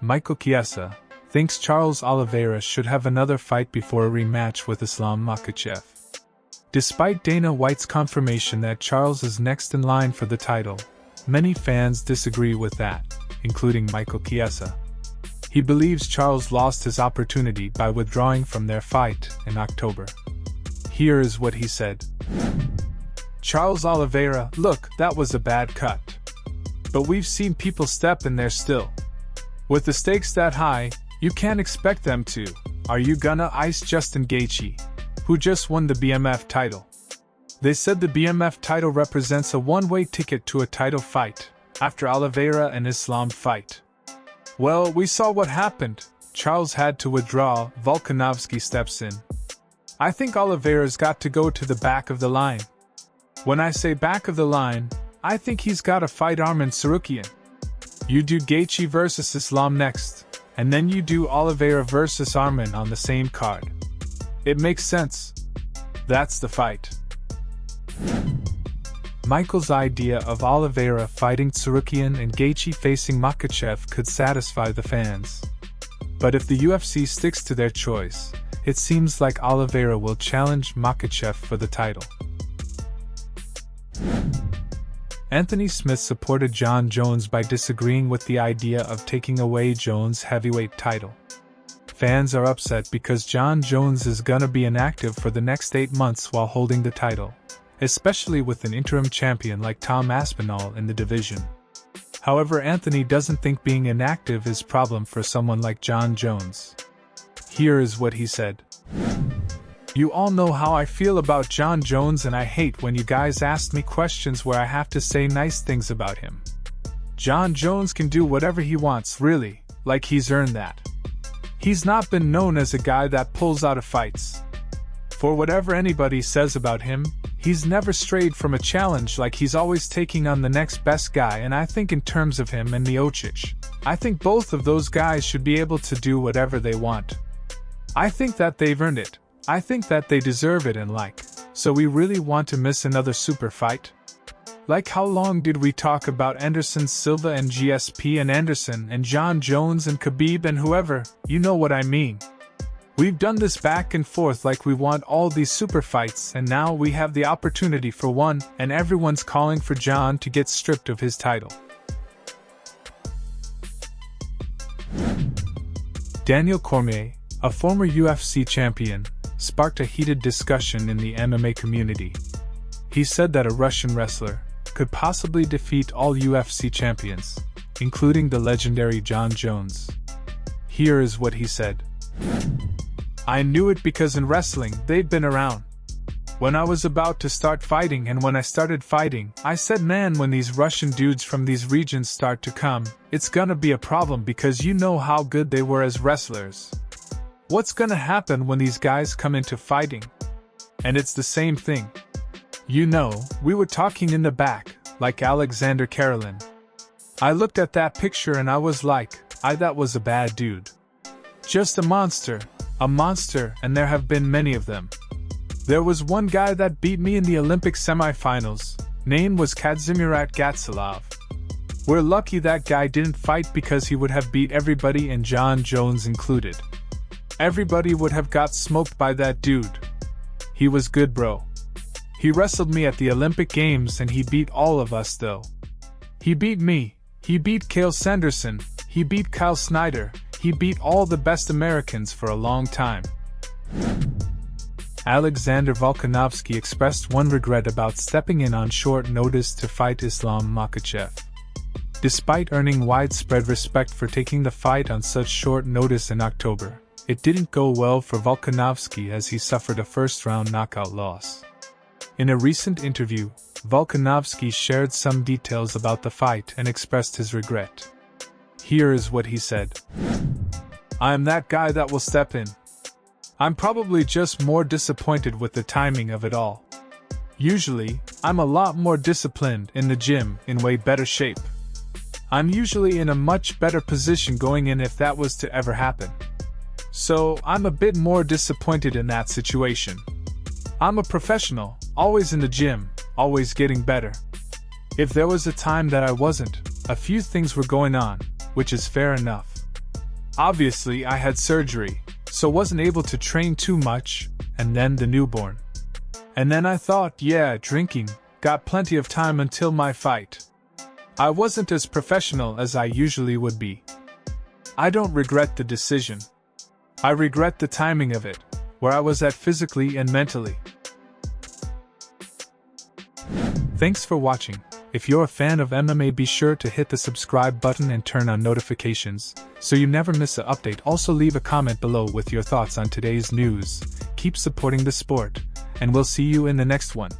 Michael Chiesa, thinks Charles Oliveira should have another fight before a rematch with Islam Makhachev. Despite Dana White's confirmation that Charles is next in line for the title, many fans disagree with that, including Michael Chiesa. He believes Charles lost his opportunity by withdrawing from their fight in October. Here is what he said. Charles Oliveira, look, that was a bad cut. But we've seen people step in there still. With the stakes that high, you can't expect them to. Are you gonna ice Justin Gaethje, who just won the BMF title? They said the BMF title represents a one-way ticket to a title fight, after Oliveira and Islam fight. Well, we saw what happened. Charles had to withdraw, Volkanovski steps in. I think Oliveira's got to go to the back of the line. When I say back of the line, I think he's got to fight Arman Tsarukyan. You do Gaethje versus Islam next, and then you do Oliveira versus Arman on the same card. It makes sense. That's the fight. Michael's idea of Oliveira fighting Tsarukyan and Gaethje facing Makhachev could satisfy the fans. But if the UFC sticks to their choice, it seems like Oliveira will challenge Makhachev for the title. Anthony Smith supported Jon Jones by disagreeing with the idea of taking away Jones' heavyweight title. Fans are upset because Jon Jones is gonna be inactive for the next 8 months while holding the title, especially with an interim champion like Tom Aspinall in the division. However, Anthony doesn't think being inactive is a problem for someone like Jon Jones. Here is what he said. You all know how I feel about Jon Jones, and I hate when you guys ask me questions where I have to say nice things about him. Jon Jones can do whatever he wants, really, like he's earned that. He's not been known as a guy that pulls out of fights. For whatever anybody says about him, he's never strayed from a challenge, like he's always taking on the next best guy, and I think in terms of him and Miocic, I think both of those guys should be able to do whatever they want. I think that they've earned it. I think that they deserve it, and so we really want to miss another super fight? Like, how long did we talk about Anderson Silva and GSP and Anderson and Jon Jones and Khabib and whoever, you know what I mean? We've done this back and forth like we want all these super fights, and now we have the opportunity for one, and everyone's calling for Jon to get stripped of his title. Daniel Cormier, a former UFC champion, sparked a heated discussion in the MMA community. He said that a Russian wrestler could possibly defeat all UFC champions, including the legendary Jon Jones. Here is what he said. I knew it because in wrestling, they'd been around. When I was about to start fighting, and when I started fighting, I said, man, when these Russian dudes from these regions start to come, it's gonna be a problem because you know how good they were as wrestlers. What's gonna happen when these guys come into fighting? And it's the same thing. You know, we were talking in the back, like Alexander Karelin. I looked at that picture and I was like, that was a bad dude. Just a monster, and there have been many of them. There was one guy that beat me in the Olympic semifinals, name was Kazimierat Gatsilov. We're lucky that guy didn't fight because he would have beat everybody, and Jon Jones included. Everybody would have got smoked by that dude. He was good, bro. He wrestled me at the Olympic Games and he beat all of us though. He beat me, he beat Cael Sanderson, he beat Kyle Snyder, he beat all the best Americans for a long time. Alexander Volkanovski expressed one regret about stepping in on short notice to fight Islam Makhachev. Despite earning widespread respect for taking the fight on such short notice in October, it didn't go well for Volkanovski as he suffered a first-round knockout loss. In a recent interview, Volkanovski shared some details about the fight and expressed his regret. Here is what he said. I am that guy that will step in. I'm probably just more disappointed with the timing of it all. Usually, I'm a lot more disciplined in the gym, in way better shape. I'm usually in a much better position going in if that was to ever happen. So, I'm a bit more disappointed in that situation. I'm a professional, always in the gym, always getting better. If there was a time that I wasn't, a few things were going on, which is fair enough. Obviously, I had surgery, so wasn't able to train too much, and then the newborn. And then I thought, yeah, drinking, got plenty of time until my fight. I wasn't as professional as I usually would be. I don't regret the decision. I regret the timing of it, where I was at physically and mentally. Thanks for watching. If you're a fan of MMA, be sure to hit the subscribe button and turn on notifications, so you never miss an update. Also leave a comment below with your thoughts on today's news. Keep supporting the sport, and we'll see you in the next one.